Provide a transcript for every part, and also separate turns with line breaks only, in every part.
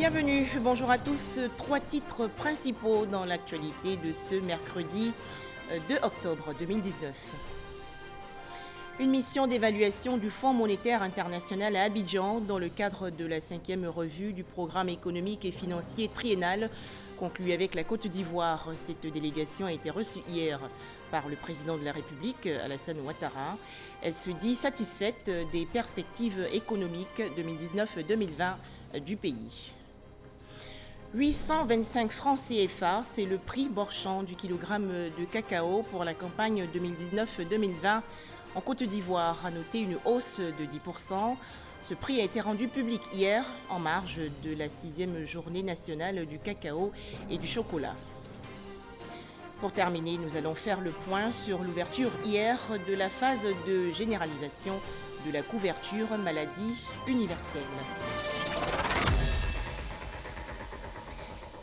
Bienvenue, bonjour à tous. Trois titres principaux dans l'actualité de ce mercredi 2 octobre 2019. Une mission d'évaluation du Fonds monétaire international à Abidjan dans le cadre de la 5e revue du programme économique et financier triennal conclu avec la Côte d'Ivoire. Cette délégation a été reçue hier par le président de la République, Alassane Ouattara. Elle se dit satisfaite des perspectives économiques 2019-2020 du pays. 825 francs CFA, c'est le prix marchand du kilogramme de cacao pour la campagne 2019-2020 en Côte d'Ivoire, a noté une hausse de 10%. Ce prix a été rendu public hier en marge de la 6e journée nationale du cacao et du chocolat. Pour terminer, nous allons faire le point sur l'ouverture hier de la phase de généralisation de la couverture maladie universelle.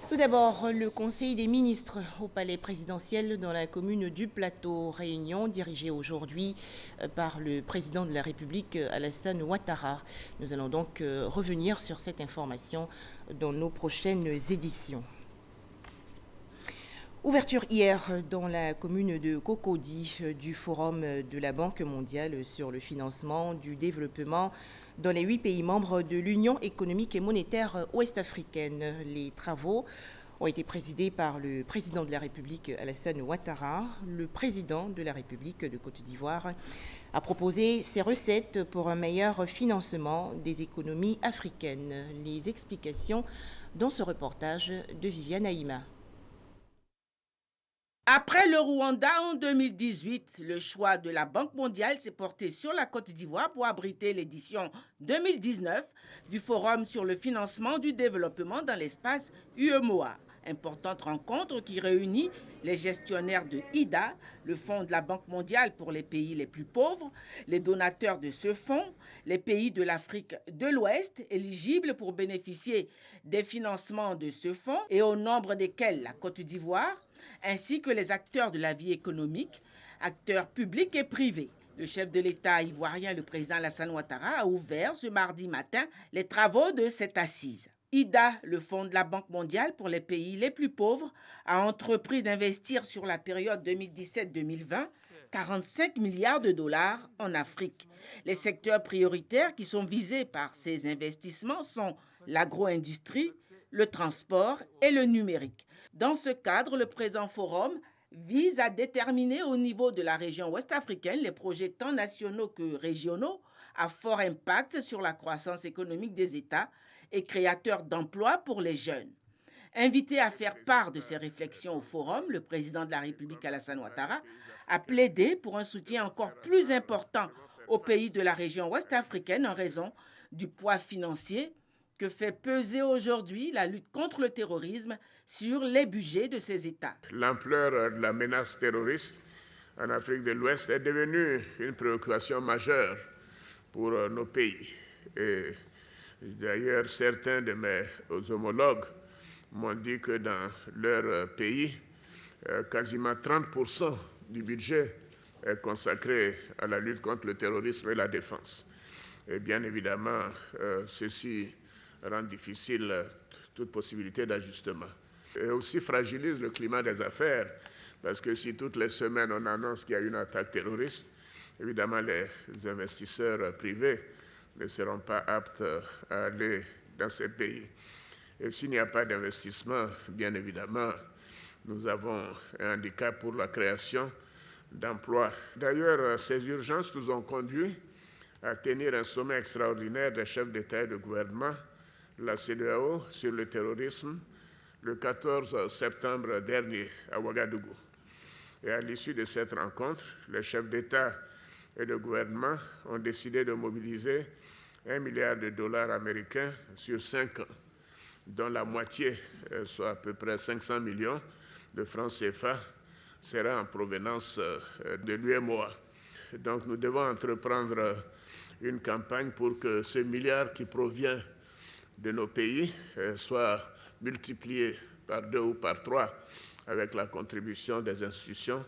Tout d'abord, le Conseil des ministres au palais présidentiel dans la commune du Plateau, réunion dirigée aujourd'hui par le président de la République, Alassane Ouattara. Nous allons donc revenir sur cette information dans nos prochaines éditions. Ouverture hier dans la commune de Cocody du Forum de la Banque mondiale sur le financement du développement dans les 8 pays membres de l'Union économique et monétaire ouest-africaine. Les travaux ont été présidés par le président de la République, Alassane Ouattara. Le président de la République de Côte d'Ivoire a proposé ses recettes pour un meilleur financement des économies africaines. Les explications dans ce reportage de Viviane Haïma.
Après le Rwanda en 2018, le choix de la Banque mondiale s'est porté sur la Côte d'Ivoire pour abriter l'édition 2019 du Forum sur le financement du développement dans l'espace UEMOA. Importante rencontre qui réunit les gestionnaires de IDA, le Fonds de la Banque mondiale pour les pays les plus pauvres, les donateurs de ce fonds, les pays de l'Afrique de l'Ouest éligibles pour bénéficier des financements de ce fonds et au nombre desquels la Côte d'Ivoire, ainsi que les acteurs de la vie économique, acteurs publics et privés. Le chef de l'État ivoirien, le président Alassane Ouattara, a ouvert ce mardi matin les travaux de cette assise. IDA, le Fonds de la Banque mondiale pour les pays les plus pauvres, a entrepris d'investir sur la période 2017-2020 45 milliards de dollars en Afrique. Les secteurs prioritaires qui sont visés par ces investissements sont l'agro-industrie, le transport et le numérique. Dans ce cadre, le présent forum vise à déterminer au niveau de la région ouest-africaine les projets tant nationaux que régionaux à fort impact sur la croissance économique des États et créateurs d'emplois pour les jeunes. Invité à faire part de ces réflexions au forum, le président de la République, Alassane Ouattara, a plaidé pour un soutien encore plus important aux pays de la région ouest-africaine en raison du poids financier que fait peser aujourd'hui la lutte contre le terrorisme sur les budgets de ces États.
L'ampleur de la menace terroriste en Afrique de l'Ouest est devenue une préoccupation majeure pour nos pays. Et d'ailleurs, certains de mes homologues m'ont dit que dans leur pays, quasiment 30% du budget est consacré à la lutte contre le terrorisme et la défense. Et bien évidemment, ceci rend difficile toute possibilité d'ajustement. Et aussi fragilise le climat des affaires, parce que si toutes les semaines on annonce qu'il y a une attaque terroriste, évidemment les investisseurs privés ne seront pas aptes à aller dans ces pays. Et s'il n'y a pas d'investissement, bien évidemment, nous avons un handicap pour la création d'emplois. D'ailleurs, ces urgences nous ont conduits à tenir un sommet extraordinaire des chefs d'État et de gouvernement, la CEDEAO, sur le terrorisme, le 14 septembre dernier à Ouagadougou. Et à l'issue de cette rencontre, les chefs d'État et de gouvernement ont décidé de mobiliser 1 milliard de dollars américains sur 5 ans, dont la moitié, soit à peu près 500 millions de francs CFA, sera en provenance de l'UEMOA. Donc nous devons entreprendre une campagne pour que ce milliard qui provient de nos pays soit multiplié par 2 ou par 3 avec la contribution des institutions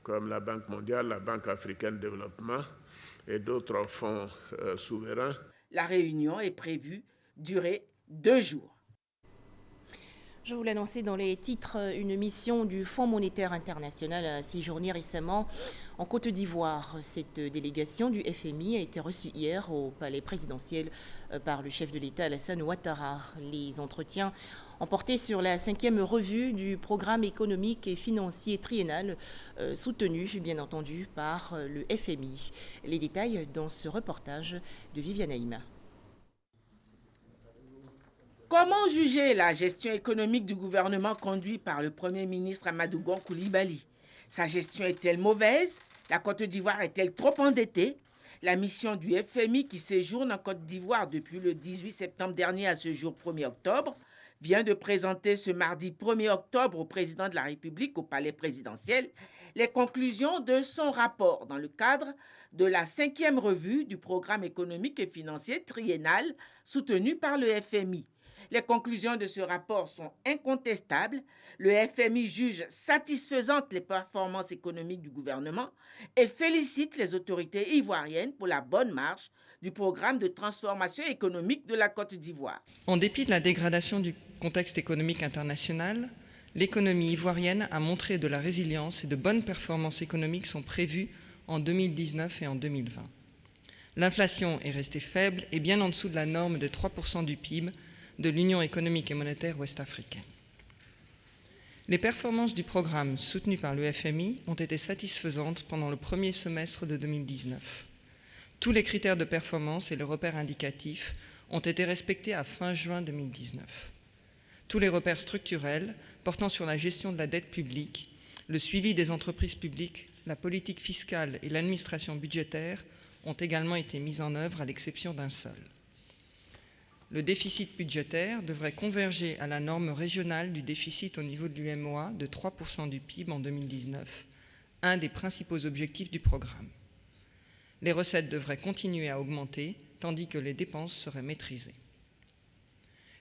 comme la Banque mondiale, la Banque africaine de développement et d'autres fonds souverains.
La réunion est prévue durer 2 jours.
Je vous l'annonçais dans les titres, une mission du Fonds monétaire international a séjourné récemment en Côte d'Ivoire. Cette délégation du FMI a été reçue hier au palais présidentiel par le chef de l'État Alassane Ouattara. Les entretiens ont porté sur la 5e revue du programme économique et financier triennal soutenu bien entendu par le FMI. Les détails dans ce reportage de Viviane Haïma.
Comment juger la gestion économique du gouvernement conduit par le Premier ministre Amadou Gon Coulibaly? Sa gestion est-elle mauvaise? La Côte d'Ivoire est-elle trop endettée? La mission du FMI qui séjourne en Côte d'Ivoire depuis le 18 septembre dernier à ce jour 1er octobre vient de présenter ce mardi 1er octobre au président de la République au palais présidentiel les conclusions de son rapport dans le cadre de la 5e revue du programme économique et financier triennal soutenu par le FMI. Les conclusions de ce rapport sont incontestables. Le FMI juge satisfaisantes les performances économiques du gouvernement et félicite les autorités ivoiriennes pour la bonne marche du programme de transformation économique de la Côte d'Ivoire.
En dépit de la dégradation du contexte économique international, l'économie ivoirienne a montré de la résilience et de bonnes performances économiques sont prévues en 2019 et en 2020. L'inflation est restée faible et bien en dessous de la norme de 3% du PIB de l'Union économique et monétaire ouest-africaine. Les performances du programme soutenu par le FMI ont été satisfaisantes pendant le premier semestre de 2019. Tous les critères de performance et le repère indicatif ont été respectés à fin juin 2019. Tous les repères structurels portant sur la gestion de la dette publique, le suivi des entreprises publiques, la politique fiscale et l'administration budgétaire ont également été mis en œuvre à l'exception d'un seul. Le déficit budgétaire devrait converger à la norme régionale du déficit au niveau de l'UMOA de 3% du PIB en 2019, un des principaux objectifs du programme. Les recettes devraient continuer à augmenter, tandis que les dépenses seraient maîtrisées.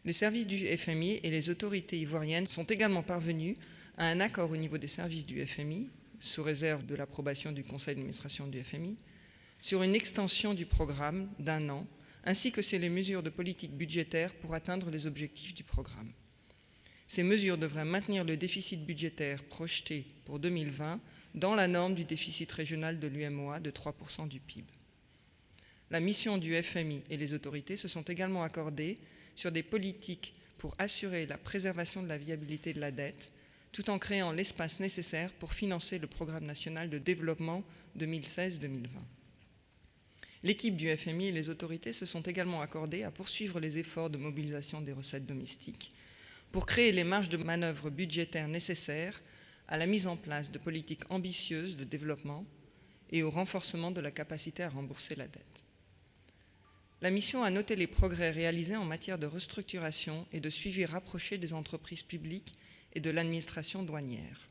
Les services du FMI et les autorités ivoiriennes sont également parvenus à un accord au niveau des services du FMI, sous réserve de l'approbation du conseil d'administration du FMI, sur une extension du programme d'1 an, ainsi que sur les mesures de politique budgétaire pour atteindre les objectifs du programme. Ces mesures devraient maintenir le déficit budgétaire projeté pour 2020 dans la norme du déficit régional de l'UMOA de 3% du PIB. La mission du FMI et les autorités se sont également accordées sur des politiques pour assurer la préservation de la viabilité de la dette, tout en créant l'espace nécessaire pour financer le programme national de développement 2016-2020. L'équipe du FMI et les autorités se sont également accordées à poursuivre les efforts de mobilisation des recettes domestiques pour créer les marges de manœuvre budgétaires nécessaires à la mise en place de politiques ambitieuses de développement et au renforcement de la capacité à rembourser la dette. La mission a noté les progrès réalisés en matière de restructuration et de suivi rapproché des entreprises publiques et de l'administration douanière.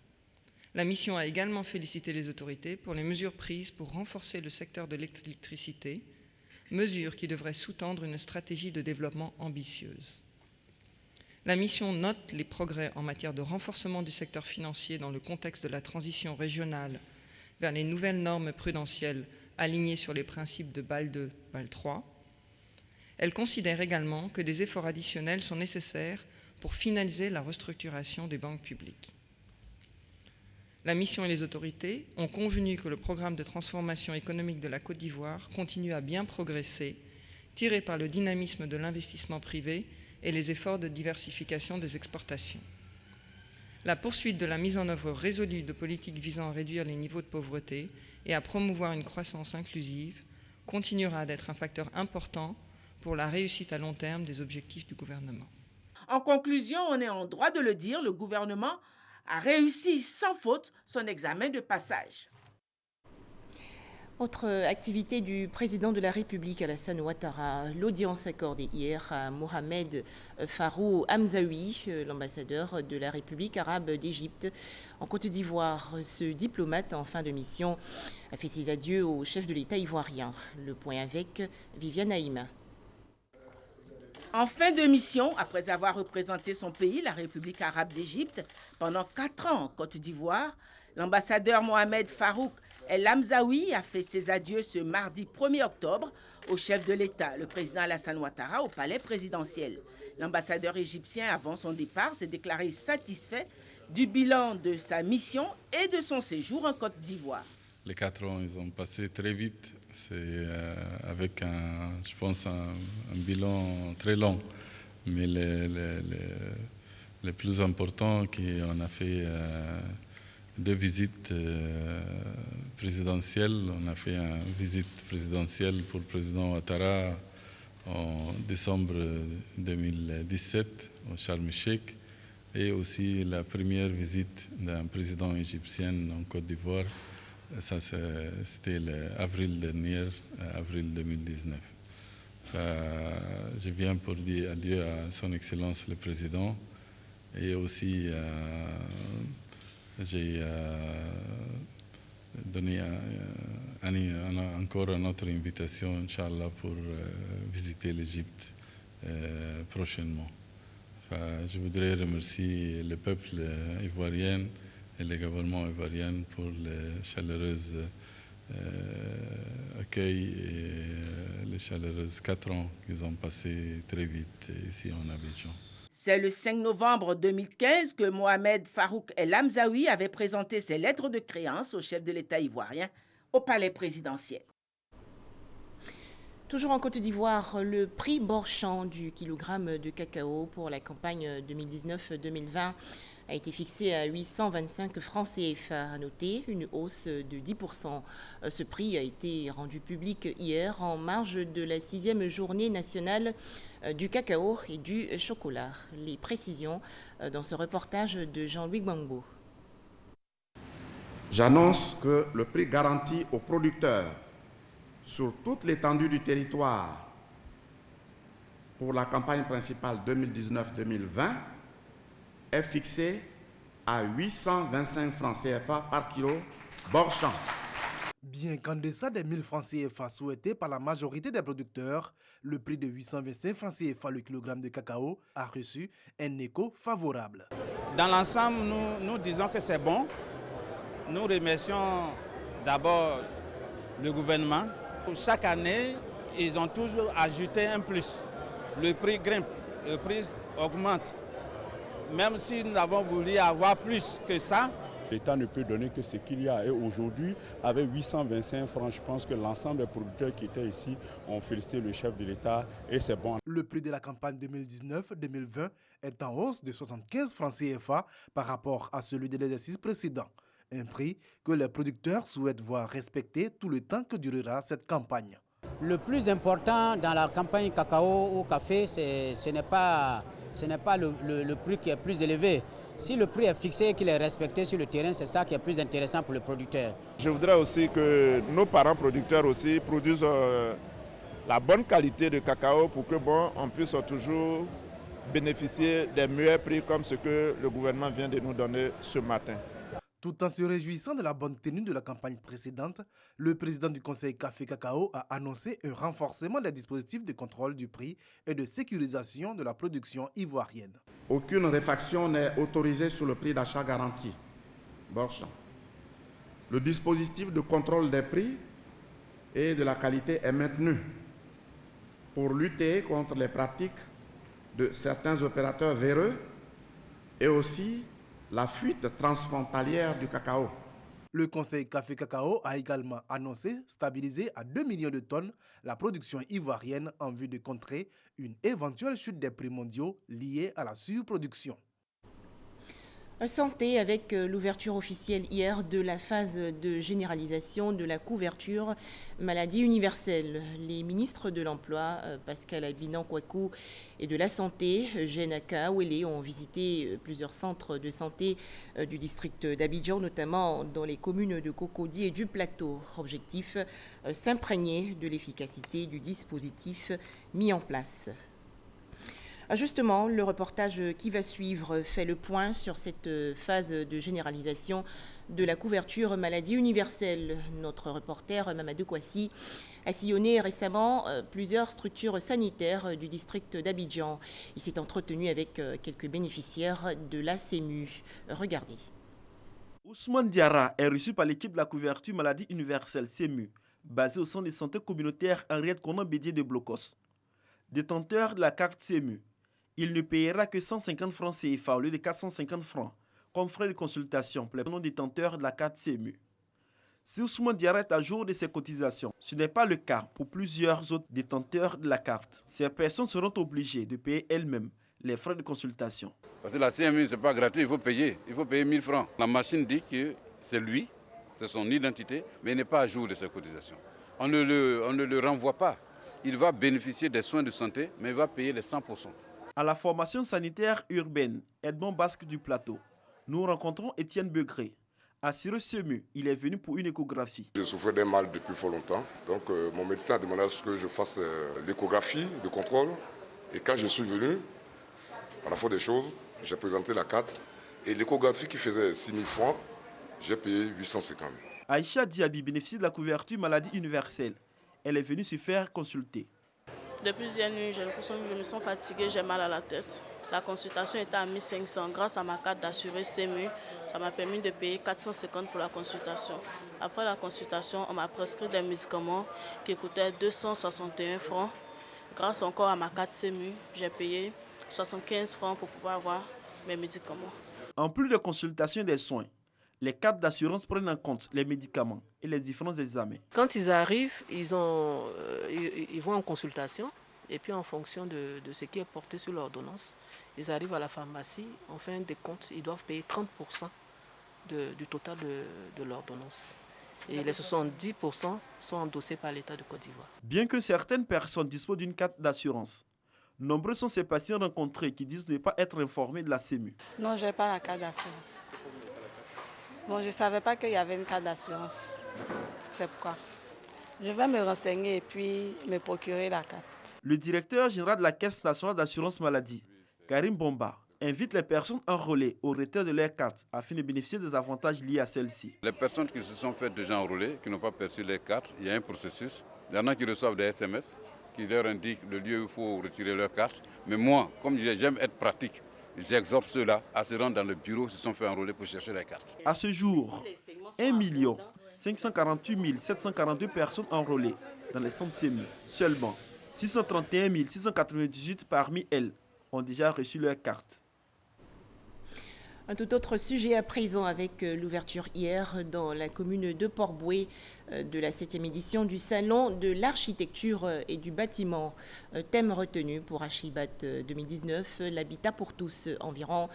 La mission a également félicité les autorités pour les mesures prises pour renforcer le secteur de l'électricité, mesures qui devraient sous-tendre une stratégie de développement ambitieuse. La mission note les progrès en matière de renforcement du secteur financier dans le contexte de la transition régionale vers les nouvelles normes prudentielles alignées sur les principes de Bâle II, Bâle III. Elle considère également que des efforts additionnels sont nécessaires pour finaliser la restructuration des banques publiques. La mission et les autorités ont convenu que le programme de transformation économique de la Côte d'Ivoire continue à bien progresser, tiré par le dynamisme de l'investissement privé et les efforts de diversification des exportations. La poursuite de la mise en œuvre résolue de politiques visant à réduire les niveaux de pauvreté et à promouvoir une croissance inclusive continuera d'être un facteur important pour la réussite à long terme des objectifs du gouvernement.
En conclusion, on est en droit de le dire, le gouvernement a réussi sans faute son examen de passage.
Autre activité du président de la République, Alassane Ouattara, l'audience accordée hier à Mohamed Farou Hamzaoui, l'ambassadeur de la République arabe d'Égypte en Côte d'Ivoire. Ce diplomate en fin de mission a fait ses adieux au chef de l'État ivoirien. Le point avec Viviane Haïma.
En fin de mission, après avoir représenté son pays, la République arabe d'Égypte, pendant 4 ans en Côte d'Ivoire, l'ambassadeur Mohamed Farouk El Hamzaoui a fait ses adieux ce mardi 1er octobre au chef de l'État, le président Alassane Ouattara, au palais présidentiel. L'ambassadeur égyptien, avant son départ, s'est déclaré satisfait du bilan de sa mission et de son séjour en Côte d'Ivoire.
Les 4 ans, ils ont passé très vite. C'est avec, je pense, un bilan très long. Mais le plus important, qu'on a fait 2 visites présidentielles. On a fait une visite présidentielle pour le président Ouattara en décembre 2017 au Sharm el-Sheikh, et aussi la première visite d'un président égyptien en Côte d'Ivoire. Ça, c'était l'avril dernier, avril 2019. Je viens pour dire adieu à son Excellence le Président, et aussi j'ai donné encore une autre invitation, Inch'Allah, pour visiter l'Égypte prochainement. Je voudrais remercier le peuple ivoirien et le gouvernement ivoirien pour le chaleureux accueil et les chaleureux 4 ans qu'ils ont passés très vite ici en Abidjan.
C'est le 5 novembre 2015 que Mohamed Farouk El Hamzaoui avait présenté ses lettres de créance au chef de l'État ivoirien au palais présidentiel.
Toujours en Côte d'Ivoire, le prix Borchamp du kilogramme de cacao pour la campagne 2019-2020 a été fixé à 825 francs CFA. À noter une hausse de 10%. Ce prix a été rendu public hier en marge de la 6e journée nationale du cacao et du chocolat. Les précisions dans ce reportage de Jean-Louis Gbangbo.
J'annonce que le prix garanti aux producteurs sur toute l'étendue du territoire pour la campagne principale 2019-2020 est fixé à 825 francs CFA par kilo Borchamp.
Bien qu'en deçà des 1000 francs CFA souhaités par la majorité des producteurs, le prix de 825 francs CFA le kilogramme de cacao a reçu un écho favorable.
Dans l'ensemble, nous disons que c'est bon. Nous remercions d'abord le gouvernement. Chaque année, ils ont toujours ajouté un plus. Le prix grimpe, le prix augmente. Même si nous avons voulu avoir plus que ça,
l'État ne peut donner que ce qu'il y a. Et aujourd'hui, avec 825 francs, je pense que l'ensemble des producteurs qui étaient ici ont félicité le chef de l'État et c'est bon.
Le prix de la campagne 2019-2020 est en hausse de 75 francs CFA par rapport à celui de l'exercice précédent. Un prix que les producteurs souhaitent voir respecté tout le temps que durera cette campagne.
Le plus important dans la campagne cacao ou café, ce n'est pas le prix qui est plus élevé. Si le prix est fixé et qu'il est respecté sur le terrain, c'est ça qui est plus intéressant pour le producteur.
Je voudrais aussi que nos parents producteurs aussi produisent la bonne qualité de cacao pour que on puisse toujours bénéficier des meilleurs prix comme ce que le gouvernement vient de nous donner ce matin.
Tout en se réjouissant de la bonne tenue de la campagne précédente, le président du Conseil Café-Cacao a annoncé un renforcement des dispositifs de contrôle du prix et de sécurisation de la production ivoirienne.
Aucune réfaction n'est autorisée sur le prix d'achat garanti. Borchamp. Le dispositif de contrôle des prix et de la qualité est maintenu pour lutter contre les pratiques de certains opérateurs véreux et aussi la fuite transfrontalière du cacao.
Le Conseil Café-Cacao a également annoncé stabiliser à 2 millions de tonnes la production ivoirienne en vue de contrer une éventuelle chute des prix mondiaux liée à la surproduction.
Santé avec l'ouverture officielle hier de la phase de généralisation de la couverture maladie universelle. Les ministres de l'Emploi, Pascal Abinan-Kouakou, et de la Santé, Eugène Akaouélé, ont visité plusieurs centres de santé du district d'Abidjan, notamment dans les communes de Cocody et du Plateau. Objectif, s'imprégner de l'efficacité du dispositif mis en place. Justement, le reportage qui va suivre fait le point sur cette phase de généralisation de la couverture maladie universelle. Notre reporter Mamadou Kouassi a sillonné récemment plusieurs structures sanitaires du district d'Abidjan. Il s'est entretenu avec quelques bénéficiaires de la CEMU. Regardez.
Ousmane Diarra est reçu par l'équipe de la couverture maladie universelle CEMU, basée au centre de santé communautaire Henriette Conan Bédier de Blocos. Détenteur de la carte CEMU, Il ne payera que 150 francs CFA au lieu de 450 francs, comme frais de consultation pour les non-détenteurs de la carte CMU. Si Ousmane Diarra est à jour de ses cotisations, ce n'est pas le cas pour plusieurs autres détenteurs de la carte. Ces personnes seront obligées de payer elles-mêmes les frais de consultation.
Parce que la CMU, ce n'est pas gratuit, il faut payer 1000 francs. La machine dit que c'est lui, c'est son identité, mais il n'est pas à jour de ses cotisations. On ne le renvoie pas. Il va bénéficier des soins de santé, mais il va payer les 100%.
À la formation sanitaire urbaine Edmond Basque du Plateau, nous rencontrons Étienne Begré. À Siré Semu, il est venu pour une échographie.
Je souffrais d'un mal depuis fort longtemps, donc mon médecin a demandé à ce que je fasse l'échographie de contrôle. Et quand je suis venu, à la fois des choses, j'ai présenté la carte et l'échographie qui faisait 6 000 francs, j'ai payé 850.
Aïcha Diaby bénéficie de la couverture maladie universelle. Elle est venue se faire consulter.
Depuis plusieurs nuits, j'ai l'impression que je me sens fatiguée, j'ai mal à la tête. La consultation était à 1500. Grâce à ma carte d'assuré CMU, ça m'a permis de payer 450 pour la consultation. Après la consultation, on m'a prescrit des médicaments qui coûtaient 261 francs. Grâce encore à ma carte CMU, j'ai payé 75 francs pour pouvoir avoir mes médicaments.
En plus de consultation et des soins, les cartes d'assurance prennent en compte les médicaments et les différents examens.
Quand ils arrivent, ils vont en consultation et puis en fonction de ce qui est porté sur l'ordonnance, ils arrivent à la pharmacie, en fin de compte, ils doivent payer 30% du total de l'ordonnance. Et les 70% sont endossés par l'État de Côte d'Ivoire.
Bien que certaines personnes disposent d'une carte d'assurance, nombreux sont ces patients rencontrés qui disent ne pas être informés de la CMU.
Non, je n'ai pas la carte d'assurance. Bon, je ne savais pas qu'il y avait une carte d'assurance. C'est pourquoi. Je vais me renseigner et puis me procurer la carte.
Le directeur général de la Caisse nationale d'assurance maladie, Karim Bomba, invite les personnes enrôlées au retrait de leur carte afin de bénéficier des avantages liés à celle-ci.
Les personnes qui se sont fait déjà enrôler, qui n'ont pas perçu les cartes, il y a un processus. Il y en a qui reçoivent des SMS qui leur indiquent le lieu où il faut retirer leur carte. Mais moi, comme j'aime être pratique, j'exhorte ceux-là à se rendre dans le bureau, se sont fait enrôler pour chercher les cartes.
À ce jour, 1 548 742 personnes enrôlées dans les centres CMU. Seulement 631 698 parmi elles ont déjà reçu leur carte.
Un tout autre sujet à présent avec l'ouverture hier dans la commune de Port-Bouët de la 7e édition du Salon de l'architecture et du bâtiment. Thème retenu pour Archibat 2019, l'habitat pour tous. Environ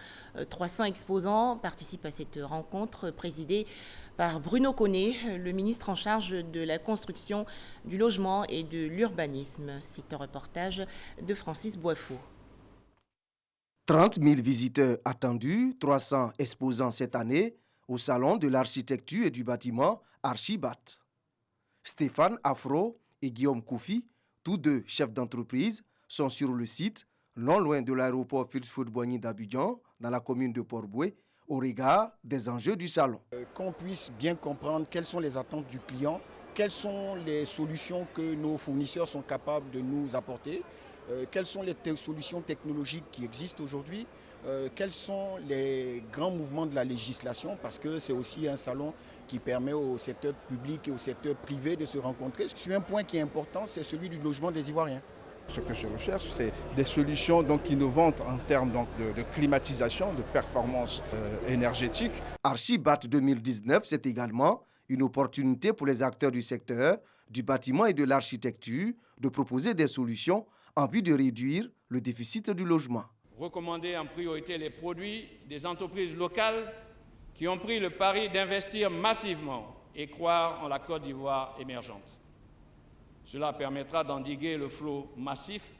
300 exposants participent à cette rencontre présidée par Bruno Connet, le ministre en charge de la construction, du logement et de l'urbanisme. C'est un reportage de Francis Boiffaut.
30 000 visiteurs attendus, 300 exposants cette année au Salon de l'architecture et du bâtiment Archibat. Stéphane Afro et Guillaume Koufi, tous deux chefs d'entreprise, sont sur le site, non loin de l'aéroport Félix-Houphouët-Boigny d'Abidjan, dans la commune de Port-Bouët, au regard des enjeux du salon.
Qu'on puisse bien comprendre quelles sont les attentes du client, quelles sont les solutions que nos fournisseurs sont capables de nous apporter, quelles sont les solutions technologiques qui existent aujourd'hui, quels sont les grands mouvements de la législation, parce que c'est aussi un salon qui permet au secteur public et au secteur privé de se rencontrer. Sur un point qui est important, c'est celui du logement des Ivoiriens.
Ce que je recherche, c'est des solutions innovantes en termes de climatisation, de performance énergétique.
Archibat 2019, c'est également une opportunité pour les acteurs du secteur, du bâtiment et de l'architecture de proposer des solutions en vue de réduire le déficit du logement.
Recommander en priorité les produits des entreprises locales qui ont pris le pari d'investir massivement et croire en la Côte d'Ivoire émergente. Cela permettra d'endiguer le flot massif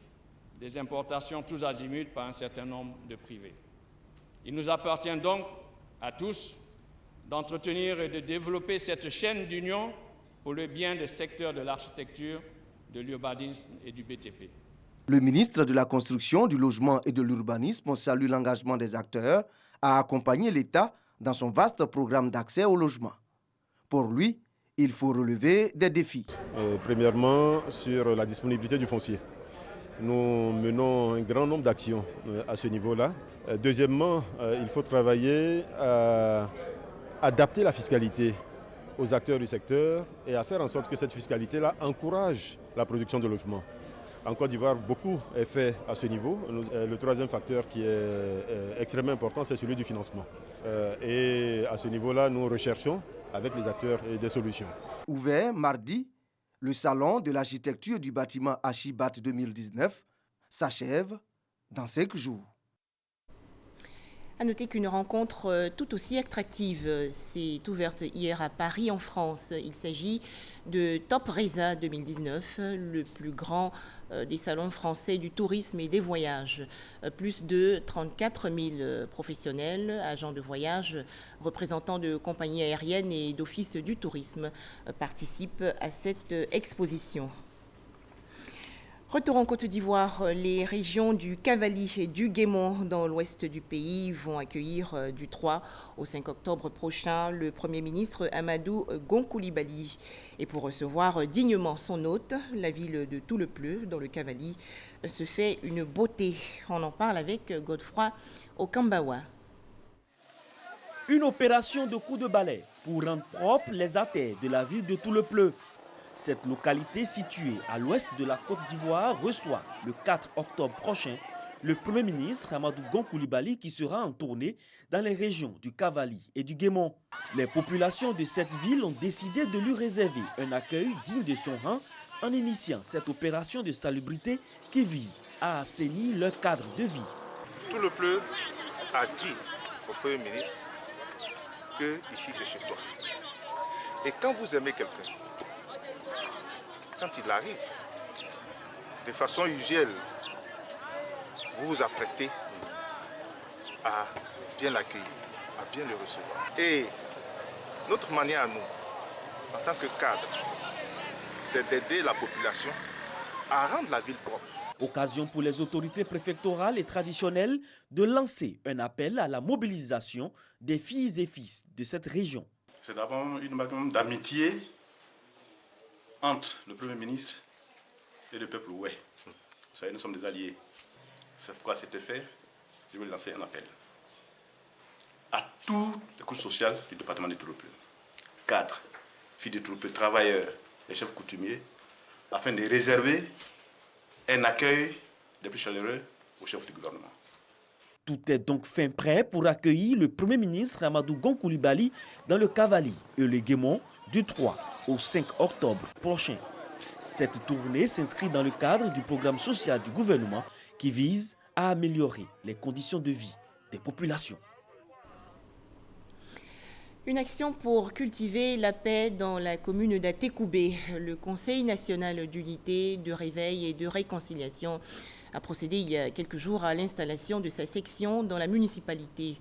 des importations tous azimuts par un certain nombre de privés. Il nous appartient donc à tous d'entretenir et de développer cette chaîne d'union pour le bien des secteurs de l'architecture, de l'urbanisme et du BTP.
Le ministre de la Construction, du Logement et de l'Urbanisme salue l'engagement des acteurs à accompagner l'État dans son vaste programme d'accès au logement. Pour lui, il faut relever des défis.
Premièrement, sur la disponibilité du foncier. Nous menons un grand nombre d'actions à ce niveau-là. Deuxièmement, il faut travailler à adapter la fiscalité aux acteurs du secteur et à faire en sorte que cette fiscalité-là encourage la production de logements. En Côte d'Ivoire, beaucoup est fait à ce niveau. Le troisième facteur qui est extrêmement important, c'est celui du financement. Et à ce niveau-là, nous recherchons avec les acteurs des solutions.
Ouvert mardi, le salon de l'architecture du bâtiment Archibat 2019 s'achève dans 5 jours.
À noter qu'une rencontre tout aussi attractive s'est ouverte hier à Paris, en France. Il s'agit de Top Resa 2019, le plus grand des salons français du tourisme et des voyages. Plus de 34 000 professionnels, agents de voyage, représentants de compagnies aériennes et d'offices du tourisme participent à cette exposition. Retour en Côte d'Ivoire, les régions du Cavally et du Guémont dans l'ouest du pays vont accueillir du 3 au 5 octobre prochain le Premier ministre Amadou Gon Coulibaly. Et pour recevoir dignement son hôte, la ville de Toulepleu, dans le Cavally, se fait une beauté. On en parle avec Godefroy Okambawa.
Une opération de coup de balai pour rendre propre les artères de la ville de Toulepleu. Cette localité située à l'ouest de la Côte d'Ivoire reçoit le 4 octobre prochain le Premier ministre Amadou Gon Coulibaly qui sera en tournée dans les régions du Cavally et du Guémont. Les populations de cette ville ont décidé de lui réserver un accueil digne de son rang en initiant cette opération de salubrité qui vise à assainir leur cadre de vie.
Toulepleu a dit au Premier ministre que ici c'est chez toi. Et quand vous aimez quelqu'un, quand il arrive, de façon usuelle, vous vous apprêtez à bien l'accueillir, à bien le recevoir. Et notre manière à nous, en tant que cadre, c'est d'aider la population à rendre la ville propre.
Occasion pour les autorités préfectorales et traditionnelles de lancer un appel à la mobilisation des filles et fils de cette région.
C'est d'abord une maximum d'amitié entre le Premier ministre et le peuple ouai. Vous savez, nous sommes des alliés. C'est pourquoi cet effet, je vais lancer un appel à toutes les couches sociales du département de Toulepleu. Cadres, filles de Toulepleu, travailleurs et chefs coutumiers, afin de réserver un accueil des plus chaleureux au chef du gouvernement.
Tout est donc fin prêt pour accueillir le Premier ministre Amadou Gon Coulibaly dans le Cavally et le Guémont du 3 au 5 octobre prochain. Cette tournée s'inscrit dans le cadre du programme social du gouvernement qui vise à améliorer les conditions de vie des populations.
Une action pour cultiver la paix dans la commune d'Atécoubé. Le Conseil national d'unité, de réveil et de réconciliation a procédé il y a quelques jours à l'installation de sa section dans la municipalité.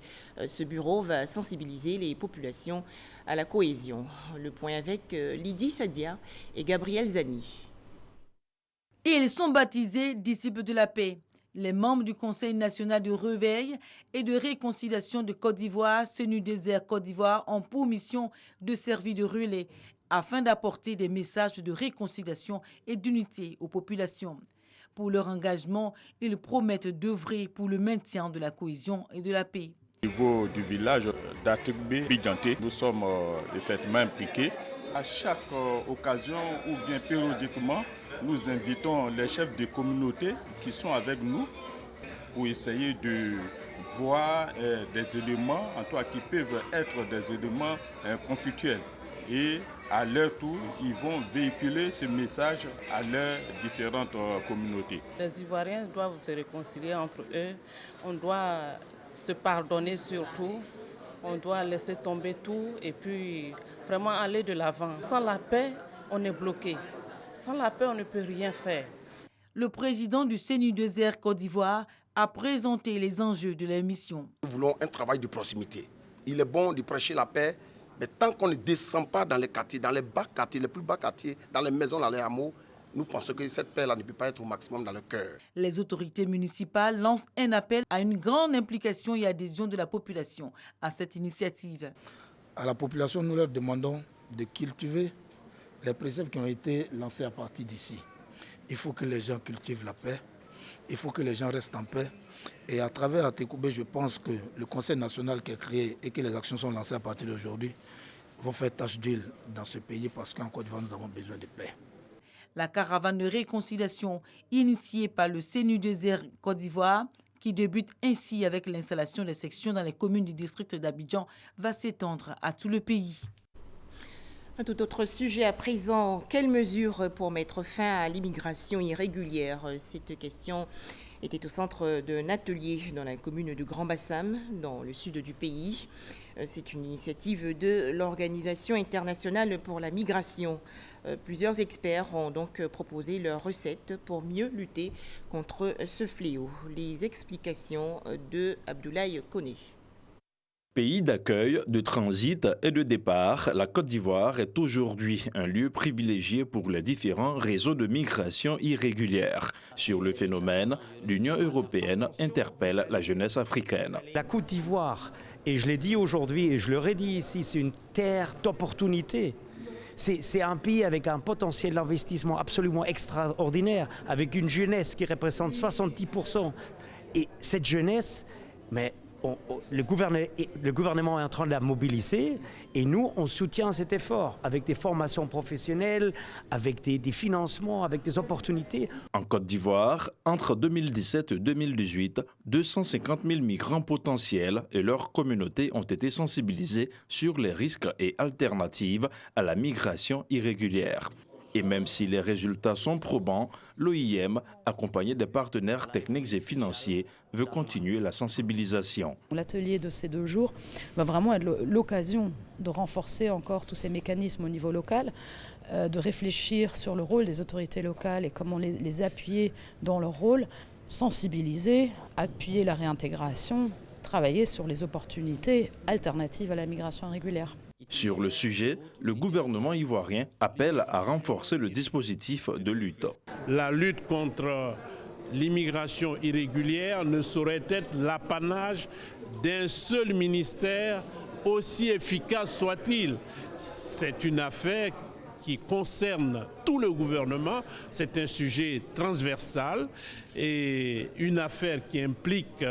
Ce bureau va sensibiliser les populations à la cohésion. Le point avec Lydie Sadia et Gabriel Zani.
Ils sont baptisés disciples de la paix. Les membres du Conseil national de réveil et de réconciliation de Côte d'Ivoire, CNU Désert Côte d'Ivoire, ont pour mission de servir de relais afin d'apporter des messages de réconciliation et d'unité aux populations. Pour leur engagement, ils promettent d'œuvrer pour le maintien de la cohésion et de la paix.
Au niveau du village d'Atécoubé-Bidjanté, nous sommes effectivement impliqués. À chaque occasion ou bien périodiquement, nous invitons les chefs de communauté qui sont avec nous pour essayer de voir des éléments, en tout cas qui peuvent être des éléments conflictuels. Et à leur tour, ils vont véhiculer ce message à leurs différentes communautés.
Les Ivoiriens doivent se réconcilier entre eux. On doit se pardonner surtout. On doit laisser tomber tout et puis vraiment aller de l'avant. Sans la paix, on est bloqué. Sans la paix, on ne peut rien faire.
Le président du CNU Désert Côte d'Ivoire a présenté les enjeux de la mission.
Nous voulons un travail de proximité. Il est bon de prêcher la paix, mais tant qu'on ne descend pas dans les quartiers, dans les bas quartiers, les plus bas quartiers, dans les maisons, dans les hameaux, nous pensons que cette paix-là ne peut pas être au maximum dans le cœur.
Les autorités municipales lancent un appel à une grande implication et adhésion de la population à cette initiative.
À la population, nous leur demandons de cultiver les préceptes qui ont été lancés à partir d'ici. Il faut que les gens cultivent la paix, il faut que les gens restent en paix. Et à travers Atécoubé, je pense que le Conseil national qui est créé et que les actions sont lancées à partir d'aujourd'hui vont faire tache d'huile dans ce pays parce qu'en Côte d'Ivoire, nous avons besoin de paix.
La caravane de réconciliation initiée par le CNUDESER Côte d'Ivoire, qui débute ainsi avec l'installation des sections dans les communes du district d'Abidjan, va s'étendre à tout le pays.
Un tout autre sujet à présent. Quelles mesures pour mettre fin à l'immigration irrégulière? Cette question était au centre d'un atelier dans la commune de Grand Bassam, dans le sud du pays. C'est une initiative de l'Organisation internationale pour la migration. Plusieurs experts ont donc proposé leurs recettes pour mieux lutter contre ce fléau. Les explications de Abdoulaye Koné.
Pays d'accueil, de transit et de départ, la Côte d'Ivoire est aujourd'hui un lieu privilégié pour les différents réseaux de migration irrégulière. Sur le phénomène, l'Union européenne interpelle la jeunesse africaine.
La Côte d'Ivoire, et je l'ai dit aujourd'hui et je le redis ici, c'est une terre d'opportunités. C'est un pays avec un potentiel d'investissement absolument extraordinaire, avec une jeunesse qui représente 70%. Et cette jeunesse, mais le gouvernement est en train de la mobiliser et nous, on soutient cet effort avec des formations professionnelles, avec des financements, avec des opportunités.
En Côte d'Ivoire, entre 2017 et 2018, 250 000 migrants potentiels et leurs communautés ont été sensibilisés sur les risques et alternatives à la migration irrégulière. Et même si les résultats sont probants, l'OIM, accompagné des partenaires techniques et financiers, veut continuer la sensibilisation.
L'atelier de ces 2 jours va vraiment être l'occasion de renforcer encore tous ces mécanismes au niveau local, de réfléchir sur le rôle des autorités locales et comment les appuyer dans leur rôle, sensibiliser, appuyer la réintégration, travailler sur les opportunités alternatives à la migration irrégulière.
Sur le sujet, le gouvernement ivoirien appelle à renforcer le dispositif de lutte.
La lutte contre l'immigration irrégulière ne saurait être l'apanage d'un seul ministère, aussi efficace soit-il. C'est une affaire qui concerne tout le gouvernement, c'est un sujet transversal et une affaire qui implique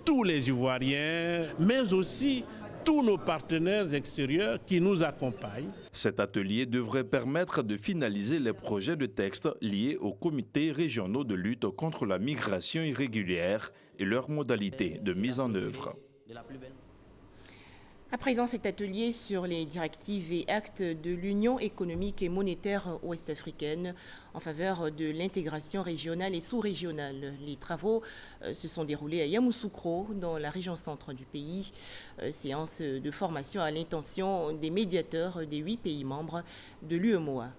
tous les Ivoiriens, mais aussi tous nos partenaires extérieurs qui nous accompagnent.
Cet atelier devrait permettre de finaliser les projets de texte liés aux comités régionaux de lutte contre la migration irrégulière et leurs modalités de mise en œuvre.
À présent, cet atelier sur les directives et actes de l'Union économique et monétaire ouest-africaine en faveur de l'intégration régionale et sous-régionale. Les travaux se sont déroulés à Yamoussoukro, dans la région centre du pays. Séance de formation à l'intention des médiateurs des 8 pays membres de l'UEMOA.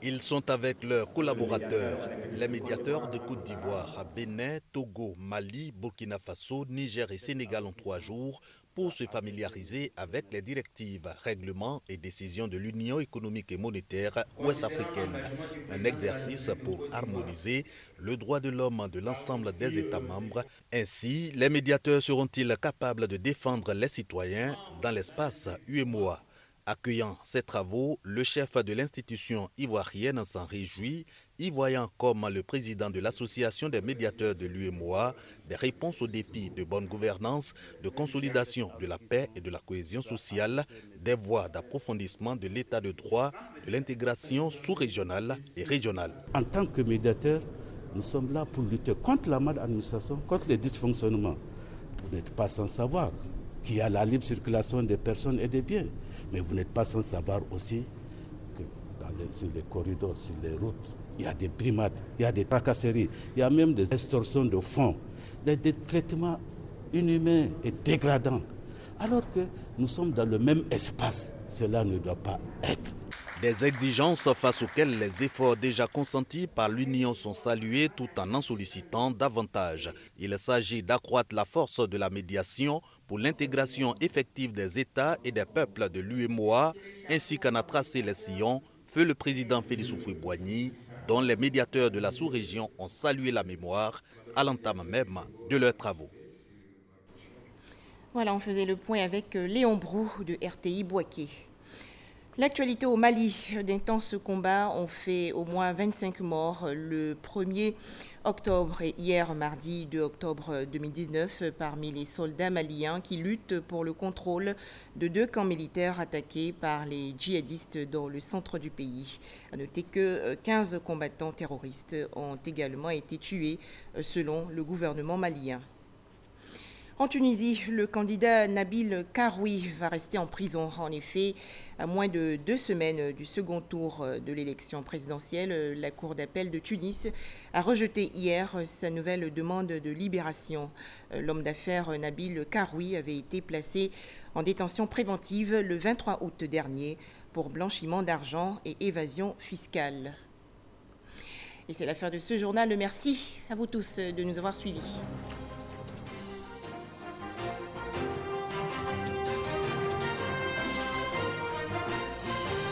Ils sont avec leurs collaborateurs, les médiateurs de Côte d'Ivoire, Bénin, Togo, Mali, Burkina Faso, Niger et Sénégal en 3 jours pour se familiariser avec les directives, règlements et décisions de l'Union économique et monétaire ouest-africaine. Un exercice pour harmoniser le droit de l'homme de l'ensemble des États membres. Ainsi, les médiateurs seront-ils capables de défendre les citoyens dans l'espace UEMOA? Accueillant ces travaux, le chef de l'institution ivoirienne s'en réjouit, y voyant comme le président de l'association des médiateurs de l'UEMOA des réponses aux défis de bonne gouvernance, de consolidation de la paix et de la cohésion sociale, des voies d'approfondissement de l'état de droit, de l'intégration sous-régionale et régionale.
En tant que médiateurs, nous sommes là pour lutter contre la maladministration, contre les dysfonctionnements. Vous n'êtes pas sans savoir qu'il y a la libre circulation des personnes et des biens. Mais vous n'êtes pas sans savoir aussi que sur les corridors, sur les routes, il y a des primades, il y a des tracasseries, il y a même des extorsions de fonds, des traitements inhumains et dégradants. Alors que nous sommes dans le même espace, cela ne doit pas être.
Des exigences face auxquelles les efforts déjà consentis par l'Union sont salués tout en sollicitant davantage. Il s'agit d'accroître la force de la médiation pour l'intégration effective des États et des peuples de l'UEMOA, ainsi qu'en a tracé les sillons, feu le président Félix Houphouët-Boigny, dont les médiateurs de la sous-région ont salué la mémoire à l'entame même de leurs travaux.
Voilà, on faisait le point avec Léon Brou de RTI Boaké. L'actualité au Mali, d'intenses combats ont fait au moins 25 morts le 1er octobre et hier mardi 2 octobre 2019 parmi les soldats maliens qui luttent pour le contrôle de 2 camps militaires attaqués par les djihadistes dans le centre du pays. À noter que 15 combattants terroristes ont également été tués selon le gouvernement malien. En Tunisie, le candidat Nabil Karoui va rester en prison. En effet, à moins de 2 semaines du second tour de l'élection présidentielle, la Cour d'appel de Tunis a rejeté hier sa nouvelle demande de libération. L'homme d'affaires Nabil Karoui avait été placé en détention préventive le 23 août dernier pour blanchiment d'argent et évasion fiscale. Et c'est la fin de ce journal. Merci à vous tous de nous avoir suivis.